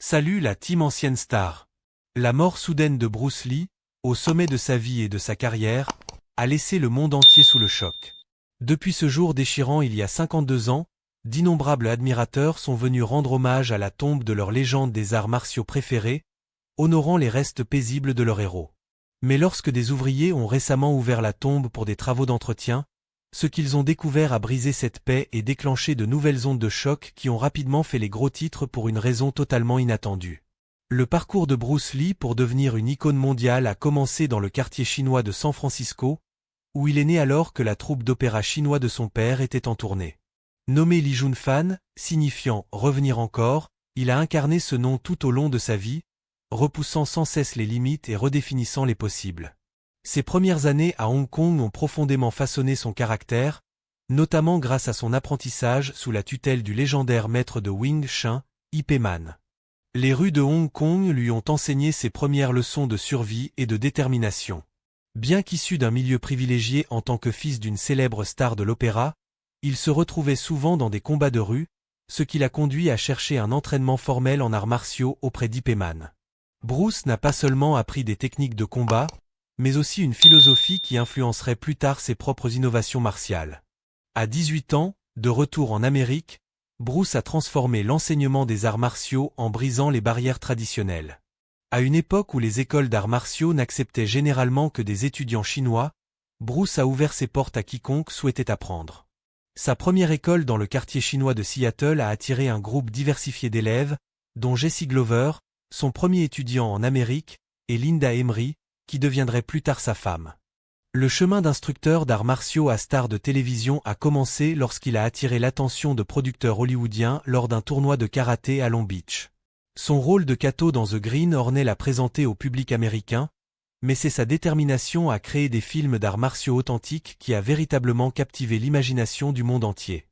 Salut la team ancienne star. La mort soudaine de Bruce Lee, au sommet de sa vie et de sa carrière, a laissé le monde entier sous le choc. Depuis ce jour déchirant il y a 52 ans, d'innombrables admirateurs sont venus rendre hommage à la tombe de leur légende des arts martiaux préférés, honorant les restes paisibles de leur héros. Mais lorsque des ouvriers ont récemment ouvert la tombe pour des travaux d'entretien, ce qu'ils ont découvert a brisé cette paix et déclenché de nouvelles ondes de choc qui ont rapidement fait les gros titres pour une raison totalement inattendue. Le parcours de Bruce Lee pour devenir une icône mondiale a commencé dans le quartier chinois de San Francisco, où il est né alors que la troupe d'opéra chinois de son père était en tournée. Nommé Lee Jun-fan, signifiant « revenir encore », il a incarné ce nom tout au long de sa vie, repoussant sans cesse les limites et redéfinissant les possibles. Ses premières années à Hong Kong ont profondément façonné son caractère, notamment grâce à son apprentissage sous la tutelle du légendaire maître de Wing Chun, Ip Man. Les rues de Hong Kong lui ont enseigné ses premières leçons de survie et de détermination. Bien qu'issu d'un milieu privilégié en tant que fils d'une célèbre star de l'opéra, il se retrouvait souvent dans des combats de rue, ce qui l'a conduit à chercher un entraînement formel en arts martiaux auprès d'Ip Man. Bruce n'a pas seulement appris des techniques de combat, mais aussi une philosophie qui influencerait plus tard ses propres innovations martiales. À 18 ans, de retour en Amérique, Bruce a transformé l'enseignement des arts martiaux en brisant les barrières traditionnelles. À une époque où les écoles d'arts martiaux n'acceptaient généralement que des étudiants chinois, Bruce a ouvert ses portes à quiconque souhaitait apprendre. Sa première école dans le quartier chinois de Seattle a attiré un groupe diversifié d'élèves, dont Jesse Glover, son premier étudiant en Amérique, et Linda Emery, qui deviendrait plus tard sa femme. Le chemin d'instructeur d'arts martiaux à star de télévision a commencé lorsqu'il a attiré l'attention de producteurs hollywoodiens lors d'un tournoi de karaté à Long Beach. Son rôle de Kato dans The Green ornait l'a présenter au public américain, mais c'est sa détermination à créer des films d'arts martiaux authentiques qui a véritablement captivé l'imagination du monde entier.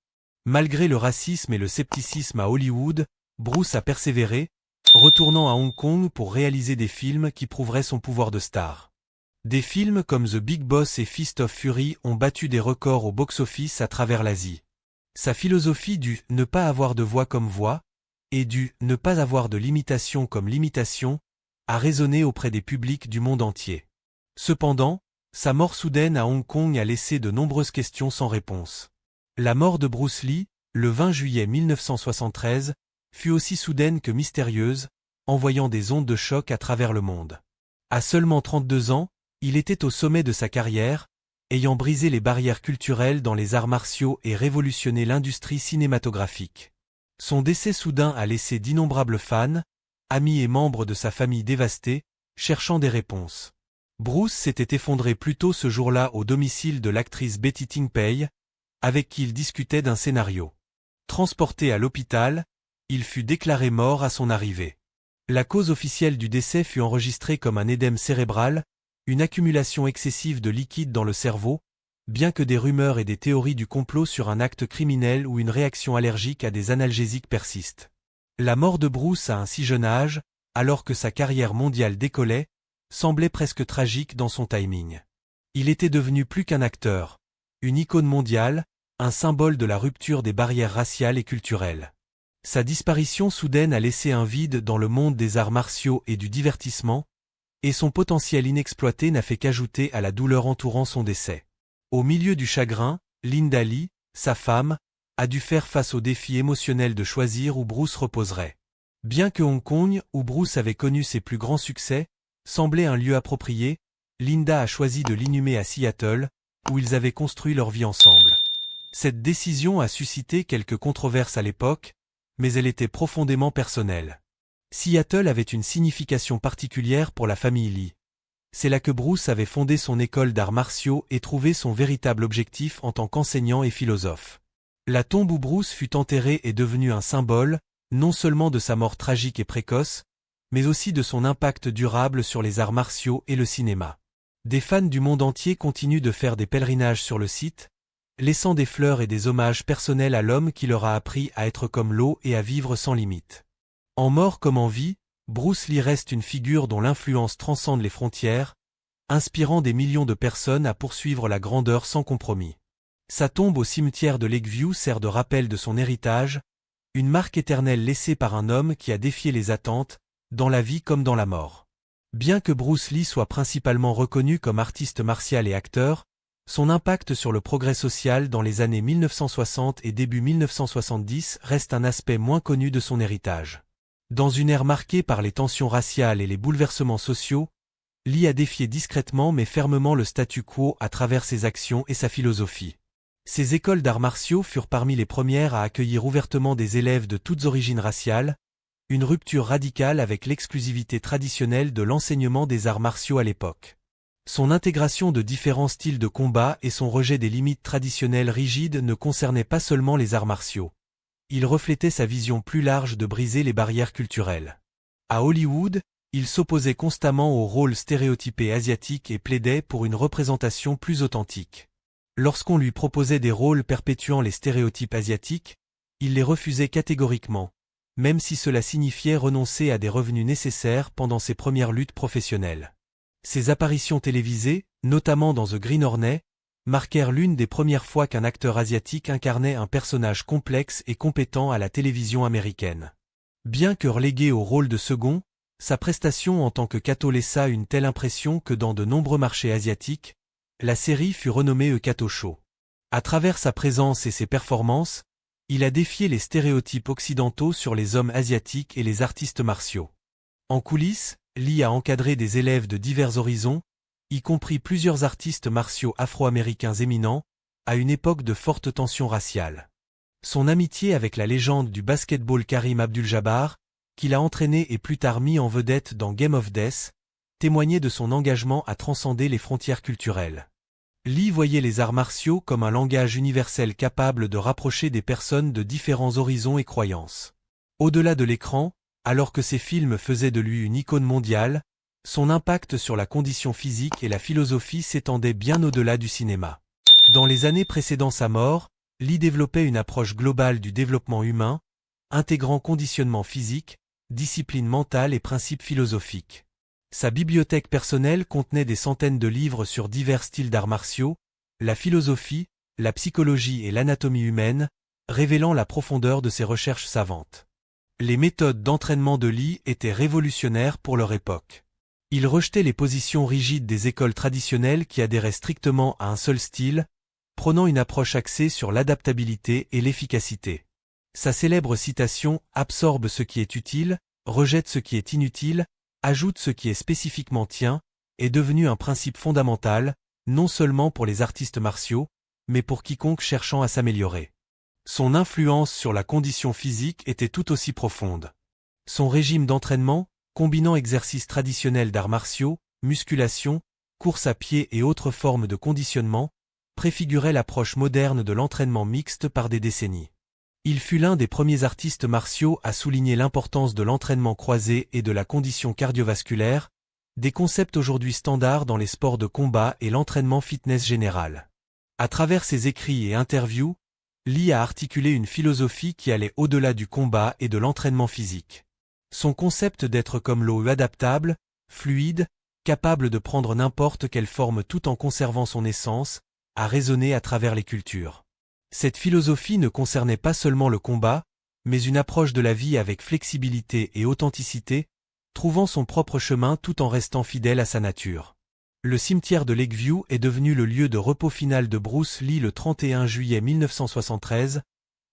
Malgré le racisme et le scepticisme à Hollywood, Bruce a persévéré, retournant à Hong Kong pour réaliser des films qui prouveraient son pouvoir de star. Des films comme The Big Boss et Fist of Fury ont battu des records au box-office à travers l'Asie. Sa philosophie du « ne pas avoir de voix comme voix » et du « ne pas avoir de limitation comme limitation » a résonné auprès des publics du monde entier. Cependant, sa mort soudaine à Hong Kong a laissé de nombreuses questions sans réponse. La mort de Bruce Lee, le 20 juillet 1973, fut aussi soudaine que mystérieuse, envoyant des ondes de choc à travers le monde. À seulement 32 ans, il était au sommet de sa carrière, ayant brisé les barrières culturelles dans les arts martiaux et révolutionné l'industrie cinématographique. Son décès soudain a laissé d'innombrables fans, amis et membres de sa famille dévastés, cherchant des réponses. Bruce s'était effondré plus tôt ce jour-là au domicile de l'actrice Betty Ting Pei, avec qui il discutait d'un scénario. Transporté à l'hôpital, il fut déclaré mort à son arrivée. La cause officielle du décès fut enregistrée comme un édème cérébral, une accumulation excessive de liquide dans le cerveau, bien que des rumeurs et des théories du complot sur un acte criminel ou une réaction allergique à des analgésiques persistent. La mort de Bruce à un si jeune âge, alors que sa carrière mondiale décollait, semblait presque tragique dans son timing. Il était devenu plus qu'un acteur, une icône mondiale, un symbole de la rupture des barrières raciales et culturelles. Sa disparition soudaine a laissé un vide dans le monde des arts martiaux et du divertissement, et son potentiel inexploité n'a fait qu'ajouter à la douleur entourant son décès. Au milieu du chagrin, Linda Lee, sa femme, a dû faire face au défi émotionnel de choisir où Bruce reposerait. Bien que Hong Kong, où Bruce avait connu ses plus grands succès, semblait un lieu approprié, Linda a choisi de l'inhumer à Seattle, où ils avaient construit leur vie ensemble. Cette décision a suscité quelques controverses à l'époque, mais elle était profondément personnelle. Seattle avait une signification particulière pour la famille Lee. C'est là que Bruce avait fondé son école d'arts martiaux et trouvé son véritable objectif en tant qu'enseignant et philosophe. La tombe où Bruce fut enterré est devenue un symbole, non seulement de sa mort tragique et précoce, mais aussi de son impact durable sur les arts martiaux et le cinéma. Des fans du monde entier continuent de faire des pèlerinages sur le site, laissant des fleurs et des hommages personnels à l'homme qui leur a appris à être comme l'eau et à vivre sans limite. En mort comme en vie, Bruce Lee reste une figure dont l'influence transcende les frontières, inspirant des millions de personnes à poursuivre la grandeur sans compromis. Sa tombe au cimetière de Lakeview sert de rappel de son héritage, Une marque éternelle laissée par un homme qui a défié les attentes, dans la vie comme dans la mort. Bien que Bruce Lee soit principalement reconnu comme artiste martial et acteur, son impact sur le progrès social dans les années 1960 et début 1970 reste un aspect moins connu de son héritage. Dans une ère marquée par les tensions raciales et les bouleversements sociaux, Lee a défié discrètement mais fermement le statu quo à travers ses actions et sa philosophie. Ces écoles d'arts martiaux furent parmi les premières à accueillir ouvertement des élèves de toutes origines raciales, une rupture radicale avec l'exclusivité traditionnelle de l'enseignement des arts martiaux à l'époque. Son intégration de différents styles de combat et son rejet des limites traditionnelles rigides ne concernaient pas seulement les arts martiaux. Il reflétait sa vision plus large de briser les barrières culturelles. À Hollywood, il s'opposait constamment aux rôles stéréotypés asiatiques et plaidait pour une représentation plus authentique. Lorsqu'on lui proposait des rôles perpétuant les stéréotypes asiatiques, il les refusait catégoriquement, même si cela signifiait renoncer à des revenus nécessaires pendant ses premières luttes professionnelles. Ses apparitions télévisées, notamment dans The Green Hornet, marquèrent l'une des premières fois qu'un acteur asiatique incarnait un personnage complexe et compétent à la télévision américaine. Bien que relégué au rôle de second, sa prestation en tant que Kato laissa une telle impression que dans de nombreux marchés asiatiques, la série fut renommée Kato Show. À travers sa présence et ses performances, il a défié les stéréotypes occidentaux sur les hommes asiatiques et les artistes martiaux. En coulisses, Lee a encadré des élèves de divers horizons, y compris plusieurs artistes martiaux afro-américains éminents, à une époque de forte tension raciale. Son amitié avec la légende du basketball Kareem Abdul-Jabbar, qu'il a entraîné et plus tard mis en vedette dans Game of Death, témoignait de son engagement à transcender les frontières culturelles. Lee voyait les arts martiaux comme un langage universel capable de rapprocher des personnes de différents horizons et croyances. Au-delà de l'écran, alors que ses films faisaient de lui une icône mondiale, son impact sur la condition physique et la philosophie s'étendait bien au-delà du cinéma. Dans les années précédant sa mort, Lee développait une approche globale du développement humain, intégrant conditionnement physique, discipline mentale et principes philosophiques. Sa bibliothèque personnelle contenait des centaines de livres sur divers styles d'arts martiaux, la philosophie, la psychologie et l'anatomie humaine, révélant la profondeur de ses recherches savantes. Les méthodes d'entraînement de Lee étaient révolutionnaires pour leur époque. Il rejetait les positions rigides des écoles traditionnelles qui adhéraient strictement à un seul style, prônant une approche axée sur l'adaptabilité et l'efficacité. Sa célèbre citation « Absorbe ce qui est utile, rejette ce qui est inutile, ajoute ce qui est spécifiquement tien » est devenue un principe fondamental, non seulement pour les artistes martiaux, mais pour quiconque cherchant à s'améliorer. Son influence sur la condition physique était tout aussi profonde. Son régime d'entraînement, combinant exercices traditionnels d'arts martiaux, musculation, course à pied et autres formes de conditionnement, préfigurait l'approche moderne de l'entraînement mixte par des décennies. Il fut l'un des premiers artistes martiaux à souligner l'importance de l'entraînement croisé et de la condition cardiovasculaire, des concepts aujourd'hui standards dans les sports de combat et l'entraînement fitness général. À travers ses écrits et interviews, Lee a articulé une philosophie qui allait au-delà du combat et de l'entraînement physique. Son concept d'être comme l'eau adaptable, fluide, capable de prendre n'importe quelle forme tout en conservant son essence, a résonné à travers les cultures. Cette philosophie ne concernait pas seulement le combat, mais une approche de la vie avec flexibilité et authenticité, trouvant son propre chemin tout en restant fidèle à sa nature. Le cimetière de Lakeview est devenu le lieu de repos final de Bruce Lee le 31 juillet 1973,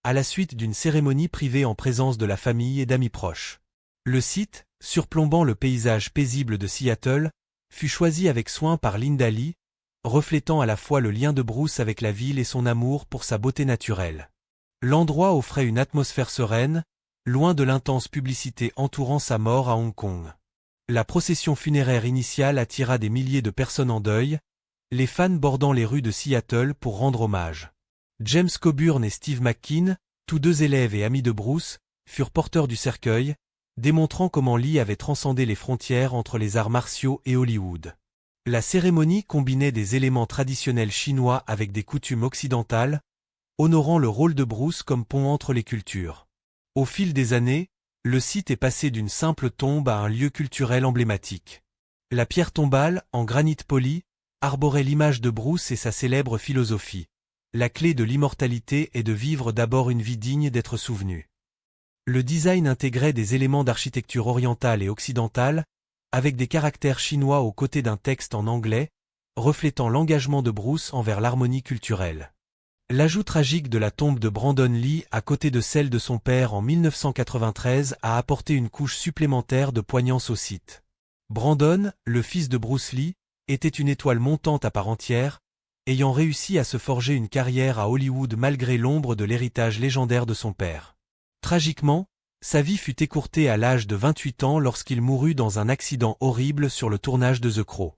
à la suite d'une cérémonie privée en présence de la famille et d'amis proches. Le site, surplombant le paysage paisible de Seattle, fut choisi avec soin par Linda Lee, reflétant à la fois le lien de Bruce avec la ville et son amour pour sa beauté naturelle. L'endroit offrait une atmosphère sereine, loin de l'intense publicité entourant sa mort à Hong Kong. La procession funéraire initiale attira des milliers de personnes en deuil, les fans bordant les rues de Seattle pour rendre hommage. James Coburn et Steve McKean, tous deux élèves et amis de Bruce, furent porteurs du cercueil, démontrant comment Lee avait transcendé les frontières entre les arts martiaux et Hollywood. La cérémonie combinait des éléments traditionnels chinois avec des coutumes occidentales, honorant le rôle de Bruce comme pont entre les cultures. Au fil des années, le site est passé d'une simple tombe à un lieu culturel emblématique. La pierre tombale, en granit poli, arborait l'image de Bruce et sa célèbre philosophie. La clé de l'immortalité est de vivre d'abord une vie digne d'être souvenu. Le design intégrait des éléments d'architecture orientale et occidentale, avec des caractères chinois aux côtés d'un texte en anglais, reflétant l'engagement de Bruce envers l'harmonie culturelle. L'ajout tragique de la tombe de Brandon Lee à côté de celle de son père en 1993 a apporté une couche supplémentaire de poignance au site. Brandon, le fils de Bruce Lee, était une étoile montante à part entière, ayant réussi à se forger une carrière à Hollywood malgré l'ombre de l'héritage légendaire de son père. Tragiquement, sa vie fut écourtée à l'âge de 28 ans lorsqu'il mourut dans un accident horrible sur le tournage de The Crow.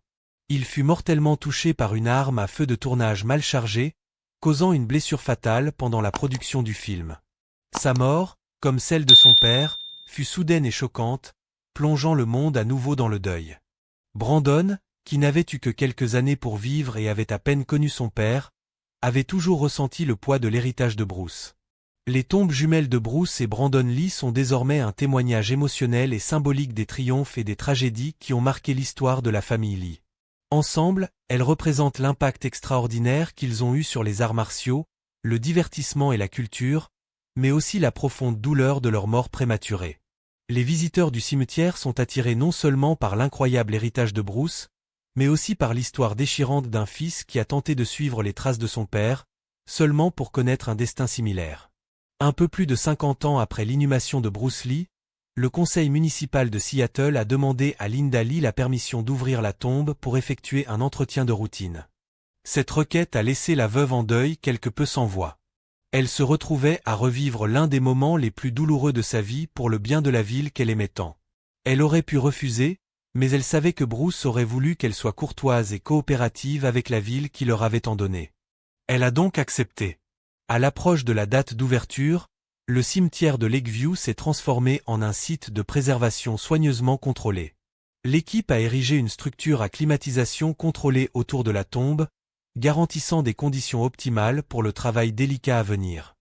Il fut mortellement touché par une arme à feu de tournage mal chargée, causant une blessure fatale pendant la production du film. Sa mort, comme celle de son père, fut soudaine et choquante, plongeant le monde à nouveau dans le deuil. Brandon, qui n'avait eu que quelques années pour vivre et avait à peine connu son père, avait toujours ressenti le poids de l'héritage de Bruce. Les tombes jumelles de Bruce et Brandon Lee sont désormais un témoignage émotionnel et symbolique des triomphes et des tragédies qui ont marqué l'histoire de la famille Lee. Ensemble, elles représentent l'impact extraordinaire qu'ils ont eu sur les arts martiaux, le divertissement et la culture, mais aussi la profonde douleur de leur mort prématurée. Les visiteurs du cimetière sont attirés non seulement par l'incroyable héritage de Bruce, mais aussi par l'histoire déchirante d'un fils qui a tenté de suivre les traces de son père, seulement pour connaître un destin similaire. Un peu plus de 50 ans après l'inhumation de Bruce Lee, le conseil municipal de Seattle a demandé à Linda Lee la permission d'ouvrir la tombe pour effectuer un entretien de routine. Cette requête a laissé la veuve en deuil quelque peu sans voix. Elle se retrouvait à revivre l'un des moments les plus douloureux de sa vie pour le bien de la ville qu'elle aimait tant. Elle aurait pu refuser, mais elle savait que Bruce aurait voulu qu'elle soit courtoise et coopérative avec la ville qui leur avait tant donné. Elle a donc accepté. À l'approche de la date d'ouverture, le cimetière de Lakeview s'est transformé en un site de préservation soigneusement contrôlé. L'équipe a érigé une structure à climatisation contrôlée autour de la tombe, garantissant des conditions optimales pour le travail délicat à venir.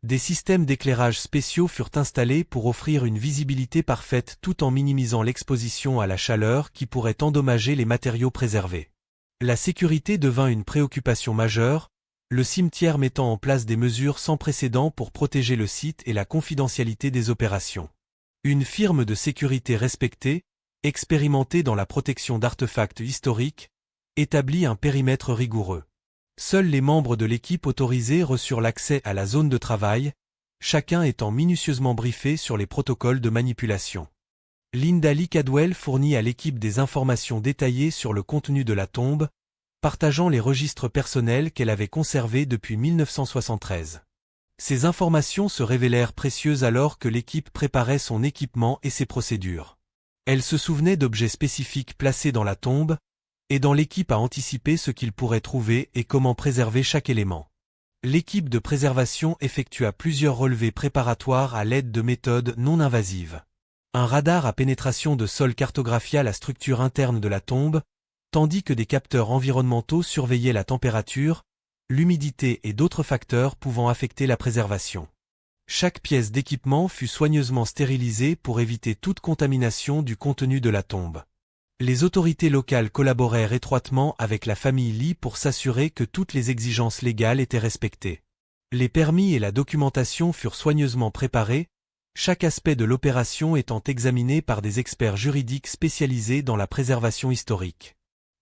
Des systèmes d'éclairage spéciaux furent installés pour offrir une visibilité parfaite tout en minimisant l'exposition à la chaleur qui pourrait endommager les matériaux préservés. La sécurité devint une préoccupation majeure, le cimetière mettant en place des mesures sans précédent pour protéger le site et la confidentialité des opérations. Une firme de sécurité respectée, expérimentée dans la protection d'artefacts historiques, établit un périmètre rigoureux. Seuls les membres de l'équipe autorisés reçurent l'accès à la zone de travail, chacun étant minutieusement briefé sur les protocoles de manipulation. Linda Lee Cadwell fournit à l'équipe des informations détaillées sur le contenu de la tombe, partageant les registres personnels qu'elle avait conservés depuis 1973. Ces informations se révélèrent précieuses alors que l'équipe préparait son équipement et ses procédures. Elle se souvenait d'objets spécifiques placés dans la tombe, aidant l'équipe à anticiper ce qu'ils pourraient trouver et comment préserver chaque élément. L'équipe de préservation effectua plusieurs relevés préparatoires à l'aide de méthodes non invasives. Un radar à pénétration de sol cartographia la structure interne de la tombe, tandis que des capteurs environnementaux surveillaient la température, l'humidité et d'autres facteurs pouvant affecter la préservation. Chaque pièce d'équipement fut soigneusement stérilisée pour éviter toute contamination du contenu de la tombe. Les autorités locales collaborèrent étroitement avec la famille Lee pour s'assurer que toutes les exigences légales étaient respectées. Les permis et la documentation furent soigneusement préparés, chaque aspect de l'opération étant examiné par des experts juridiques spécialisés dans la préservation historique.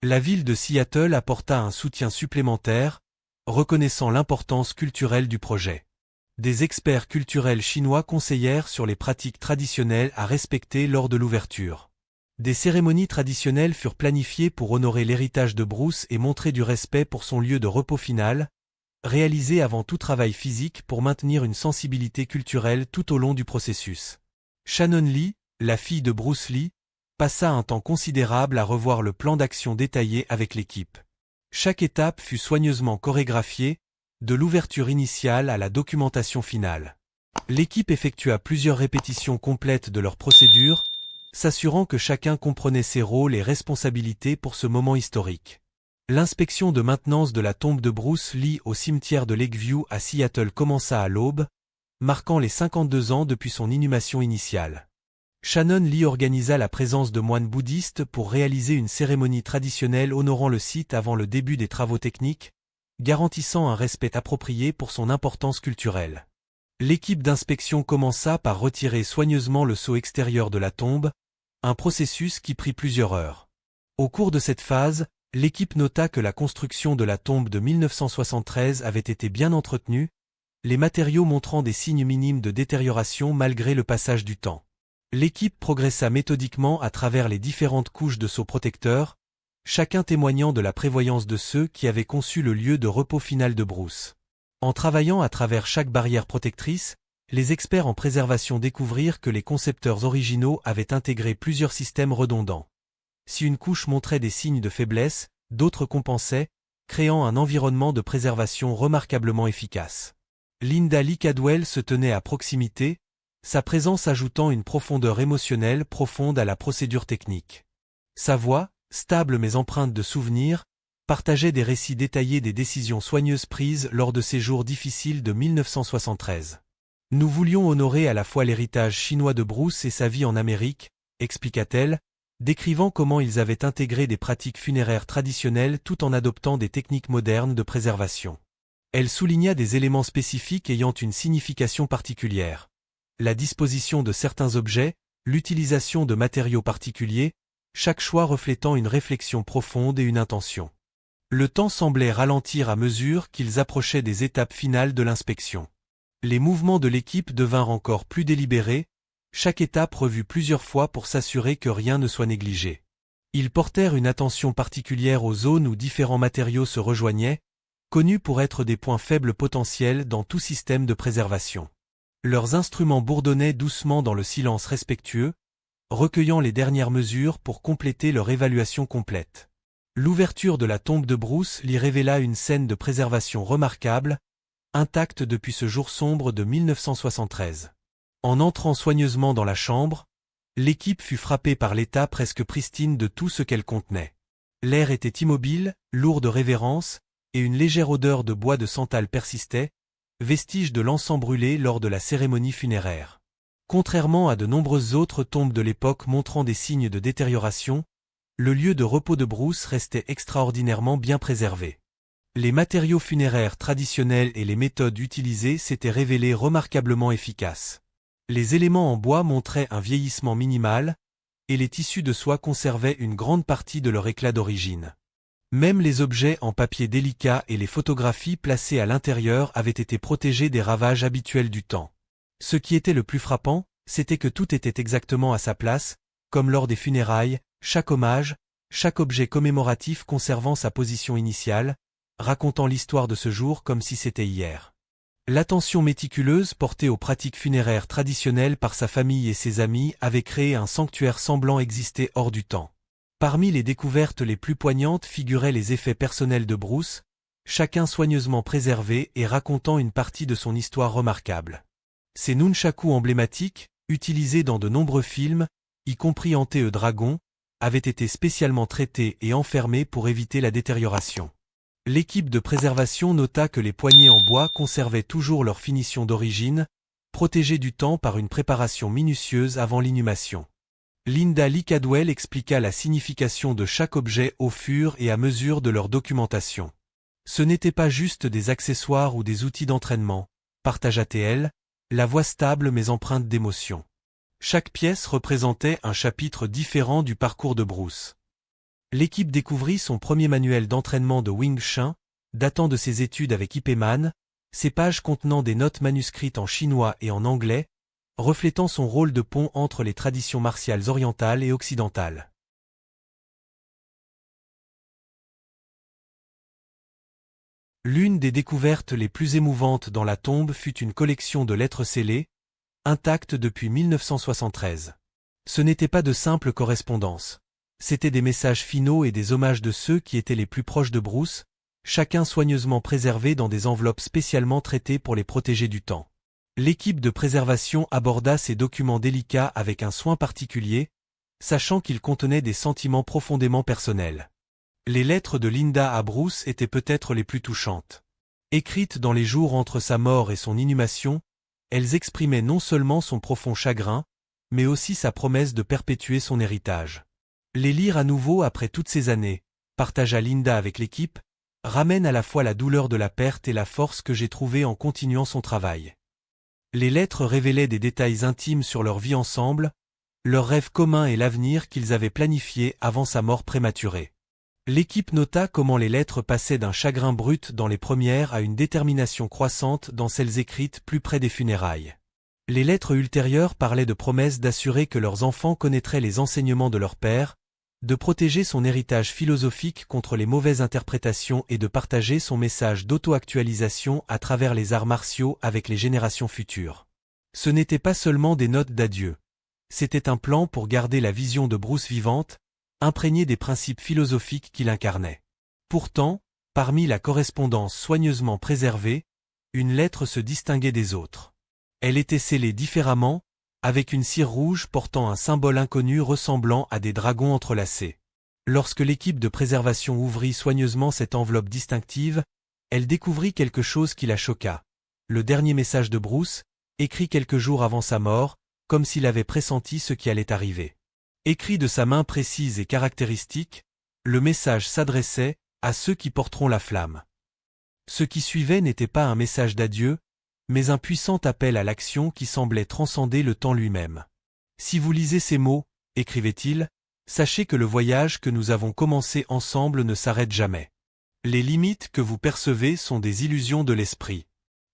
La ville de Seattle apporta un soutien supplémentaire, reconnaissant l'importance culturelle du projet. Des experts culturels chinois conseillèrent sur les pratiques traditionnelles à respecter lors de l'ouverture. Des cérémonies traditionnelles furent planifiées pour honorer l'héritage de Bruce et montrer du respect pour son lieu de repos final, réalisées avant tout travail physique pour maintenir une sensibilité culturelle tout au long du processus. Shannon Lee, la fille de Bruce Lee, passa un temps considérable à revoir le plan d'action détaillé avec l'équipe. Chaque étape fut soigneusement chorégraphiée, de l'ouverture initiale à la documentation finale. L'équipe effectua plusieurs répétitions complètes de leur procédure, s'assurant que chacun comprenait ses rôles et responsabilités pour ce moment historique. L'inspection de maintenance de la tombe de Bruce Lee au cimetière de Lakeview à Seattle commença à l'aube, marquant les 52 ans depuis son inhumation initiale. Shannon Lee organisa la présence de moines bouddhistes pour réaliser une cérémonie traditionnelle honorant le site avant le début des travaux techniques, garantissant un respect approprié pour son importance culturelle. L'équipe d'inspection commença par retirer soigneusement le seau extérieur de la tombe, un processus qui prit plusieurs heures. Au cours de cette phase, l'équipe nota que la construction de la tombe de 1973 avait été bien entretenue, les matériaux montrant des signes minimes de détérioration malgré le passage du temps. L'équipe progressa méthodiquement à travers les différentes couches de seaux protecteurs, chacun témoignant de la prévoyance de ceux qui avaient conçu le lieu de repos final de Bruce. En travaillant à travers chaque barrière protectrice, les experts en préservation découvrirent que les concepteurs originaux avaient intégré plusieurs systèmes redondants. Si une couche montrait des signes de faiblesse, d'autres compensaient, créant un environnement de préservation remarquablement efficace. Linda Lee Cadwell se tenait à proximité, sa présence ajoutant une profondeur émotionnelle profonde à la procédure technique. Sa voix, stable mais empreinte de souvenirs, partageait des récits détaillés des décisions soigneuses prises lors de ces jours difficiles de 1973. Nous voulions honorer à la fois l'héritage chinois de Bruce et sa vie en Amérique, expliqua-t-elle, décrivant comment ils avaient intégré des pratiques funéraires traditionnelles tout en adoptant des techniques modernes de préservation. Elle souligna des éléments spécifiques ayant une signification particulière. La disposition de certains objets, l'utilisation de matériaux particuliers, chaque choix reflétant une réflexion profonde et une intention. Le temps semblait ralentir à mesure qu'ils approchaient des étapes finales de l'inspection. Les mouvements de l'équipe devinrent encore plus délibérés, chaque étape revue plusieurs fois pour s'assurer que rien ne soit négligé. Ils portèrent une attention particulière aux zones où différents matériaux se rejoignaient, connus pour être des points faibles potentiels dans tout système de préservation. Leurs instruments bourdonnaient doucement dans le silence respectueux, recueillant les dernières mesures pour compléter leur évaluation complète. L'ouverture de la tombe de Bruce Lee révéla une scène de préservation remarquable, intacte depuis ce jour sombre de 1973. En entrant soigneusement dans la chambre, l'équipe fut frappée par l'état presque pristine de tout ce qu'elle contenait. L'air était immobile, lourd de révérence, et une légère odeur de bois de santal persistait, vestige de l'encens brûlé lors de la cérémonie funéraire. Contrairement à de nombreuses autres tombes de l'époque montrant des signes de détérioration, le lieu de repos de Bruce restait extraordinairement bien préservé. Les matériaux funéraires traditionnels et les méthodes utilisées s'étaient révélés remarquablement efficaces. Les éléments en bois montraient un vieillissement minimal, et les tissus de soie conservaient une grande partie de leur éclat d'origine. Même les objets en papier délicat et les photographies placées à l'intérieur avaient été protégés des ravages habituels du temps. Ce qui était le plus frappant, c'était que tout était exactement à sa place, comme lors des funérailles, chaque hommage, chaque objet commémoratif conservant sa position initiale, racontant l'histoire de ce jour comme si c'était hier. L'attention méticuleuse portée aux pratiques funéraires traditionnelles par sa famille et ses amis avait créé un sanctuaire semblant exister hors du temps. Parmi les découvertes les plus poignantes figuraient les effets personnels de Bruce, chacun soigneusement préservé et racontant une partie de son histoire remarquable. Ces nunchakus emblématiques, utilisés dans de nombreux films, y compris Ante e Dragon, avaient été spécialement traités et enfermés pour éviter la détérioration. L'équipe de préservation nota que les poignées en bois conservaient toujours leur finition d'origine, protégées du temps par une préparation minutieuse avant l'inhumation. Linda Lee Cadwell expliqua la signification de chaque objet au fur et à mesure de leur documentation. Ce n'étaient pas juste des accessoires ou des outils d'entraînement, partagea-t-elle, la voix stable mais empreinte d'émotion. Chaque pièce représentait un chapitre différent du parcours de Bruce. L'équipe découvrit son premier manuel d'entraînement de Wing Chun, datant de ses études avec Ip Man, ses pages contenant des notes manuscrites en chinois et en anglais, reflétant son rôle de pont entre les traditions martiales orientales et occidentales. L'une des découvertes les plus émouvantes dans la tombe fut une collection de lettres scellées, intactes depuis 1973. Ce n'était pas de simples correspondances. C'étaient des messages finaux et des hommages de ceux qui étaient les plus proches de Bruce, chacun soigneusement préservé dans des enveloppes spécialement traitées pour les protéger du temps. L'équipe de préservation aborda ces documents délicats avec un soin particulier, sachant qu'ils contenaient des sentiments profondément personnels. Les lettres de Linda à Bruce étaient peut-être les plus touchantes. Écrites dans les jours entre sa mort et son inhumation, elles exprimaient non seulement son profond chagrin, mais aussi sa promesse de perpétuer son héritage. Les lire à nouveau après toutes ces années, partagea Linda avec l'équipe, ramène à la fois la douleur de la perte et la force que j'ai trouvée en continuant son travail. Les lettres révélaient des détails intimes sur leur vie ensemble, leurs rêves communs et l'avenir qu'ils avaient planifié avant sa mort prématurée. L'équipe nota comment les lettres passaient d'un chagrin brut dans les premières à une détermination croissante dans celles écrites plus près des funérailles. Les lettres ultérieures parlaient de promesses d'assurer que leurs enfants connaîtraient les enseignements de leur père, de protéger son héritage philosophique contre les mauvaises interprétations et de partager son message d'auto-actualisation à travers les arts martiaux avec les générations futures. Ce n'était pas seulement des notes d'adieu. C'était un plan pour garder la vision de Bruce vivante, imprégnée des principes philosophiques qu'il incarnait. Pourtant, parmi la correspondance soigneusement préservée, une lettre se distinguait des autres. Elle était scellée différemment, avec une cire rouge portant un symbole inconnu ressemblant à des dragons entrelacés. Lorsque l'équipe de préservation ouvrit soigneusement cette enveloppe distinctive, elle découvrit quelque chose qui la choqua. Le dernier message de Bruce, écrit quelques jours avant sa mort, comme s'il avait pressenti ce qui allait arriver. Écrit de sa main précise et caractéristique, le message s'adressait à ceux qui porteront la flamme. Ce qui suivait n'était pas un message d'adieu, mais un puissant appel à l'action qui semblait transcender le temps lui-même. Si vous lisez ces mots, écrivait-il, sachez que le voyage que nous avons commencé ensemble ne s'arrête jamais. Les limites que vous percevez sont des illusions de l'esprit.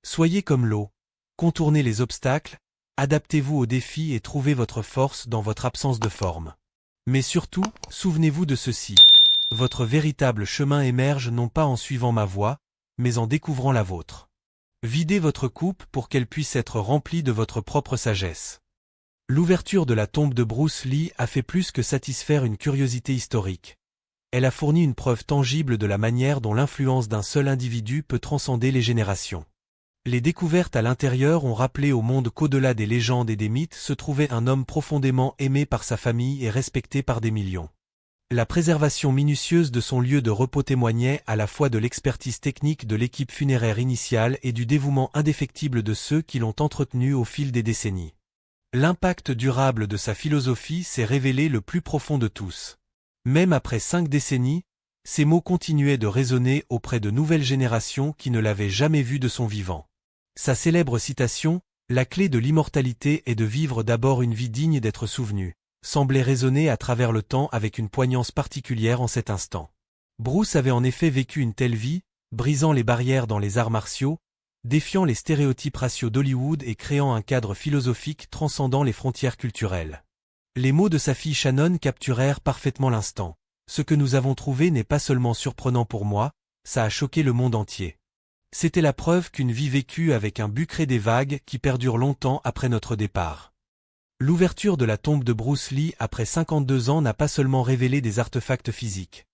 Soyez comme l'eau, contournez les obstacles, adaptez-vous aux défis et trouvez votre force dans votre absence de forme. Mais surtout, souvenez-vous de ceci. Votre véritable chemin émerge non pas en suivant ma voie, mais en découvrant la vôtre. Videz votre coupe pour qu'elle puisse être remplie de votre propre sagesse. L'ouverture de la tombe de Bruce Lee a fait plus que satisfaire une curiosité historique. Elle a fourni une preuve tangible de la manière dont l'influence d'un seul individu peut transcender les générations. Les découvertes à l'intérieur ont rappelé au monde qu'au-delà des légendes et des mythes se trouvait un homme profondément aimé par sa famille et respecté par des millions. La préservation minutieuse de son lieu de repos témoignait à la fois de l'expertise technique de l'équipe funéraire initiale et du dévouement indéfectible de ceux qui l'ont entretenu au fil des décennies. L'impact durable de sa philosophie s'est révélé le plus profond de tous. Même après 5 décennies, ces mots continuaient de résonner auprès de nouvelles générations qui ne l'avaient jamais vu de son vivant. Sa célèbre citation, « La clé de l'immortalité est de vivre d'abord une vie digne d'être souvenu », semblait résonner à travers le temps avec une poignance particulière en cet instant. Bruce avait en effet vécu une telle vie, brisant les barrières dans les arts martiaux, défiant les stéréotypes raciaux d'Hollywood et créant un cadre philosophique transcendant les frontières culturelles. Les mots de sa fille Shannon capturèrent parfaitement l'instant. Ce que nous avons trouvé n'est pas seulement surprenant pour moi, ça a choqué le monde entier. C'était la preuve qu'une vie vécue avec un but crée des vagues qui perdurent longtemps après notre départ. L'ouverture de la tombe de Bruce Lee après 52 ans n'a pas seulement révélé des artefacts physiques.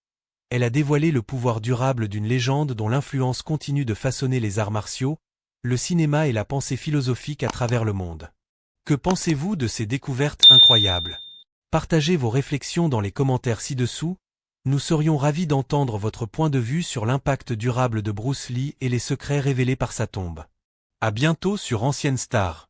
Elle a dévoilé le pouvoir durable d'une légende dont l'influence continue de façonner les arts martiaux, le cinéma et la pensée philosophique à travers le monde. Que pensez-vous de ces découvertes incroyables? Partagez vos réflexions dans les commentaires ci-dessous. Nous serions ravis d'entendre votre point de vue sur l'impact durable de Bruce Lee et les secrets révélés par sa tombe. À bientôt sur Ancienne Star.